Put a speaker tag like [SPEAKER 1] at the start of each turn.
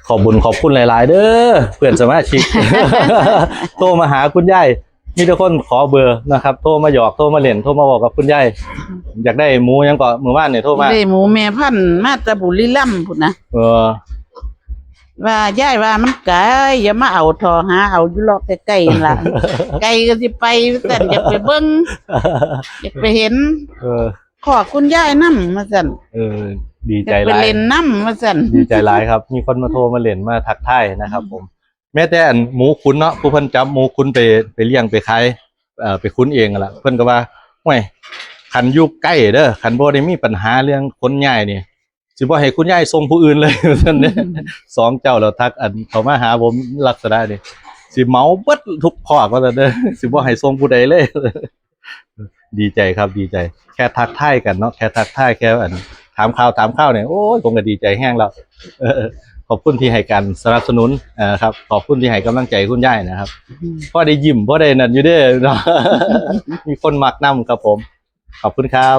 [SPEAKER 1] ขอบบุญขอบคุณหลายๆเด้อเพื่อนสมาชิก โทรมาหาคุณยายมีทุกคนขอเบอร์นะครับโทรมาหยอกโทรมาเล่นโทรมาบอกกับคุณยายอยากได้หมูยังก็เมื่อวานเนี่ยโทรมา
[SPEAKER 2] ได้หมูแม่พันธุ์มาแตะบุรีรัมย์พุ่นนะว่าย่ายว่ามันไกลอย่ามาเอาทอหาเอาอยู่รอบใกล้ๆล่ะ ไกลก็สิไปแต่อยากไปเบิ่งอยากไปเห็นขอคุณยายนำว่าซั่น
[SPEAKER 1] ดีใจหลาย
[SPEAKER 2] ไปเล่นนำว่าซั่น
[SPEAKER 1] ดีใจหลายครับมีคนมาโทรมาเล่นมาทักทายนะครับผมแม้แต่อันหมูขุนเนาะผู้เพิ่นจับหมูขุนไปเลี้ยงไปขายไปขุนเองล่ะเพิ่นก็ว่าห่วยคันอยู่ใกล้เด้อคันบ่ได้มีปัญหาเรื่องคนย้ายนี่สิบ่ให้คุณยายส่งผู้อื่นเลยซั่นเด้สองเจ้าแล้วทักอันเขามาหาผมลักษณะนี่สิเมาเบิดทุกคอกว่าซั่นเด้อสิบ่ให้ส่งผู้ใดเลยดีใจครับดีใจแค่ทักทายกันเนาะแค่ทักทายแค่อันถามข่าวเนี่ยโอ้ยผมก็ดีใจแห้งแล้วขอบคุณที่ให้การสนับสนุนครับขอบคุณที่ให้กำลังใจคุณยายนะครับพอได้ยิ้มพอได้นั่นอยู่เด้อเนาะมีคนมักนำครับผมขอบคุณครับ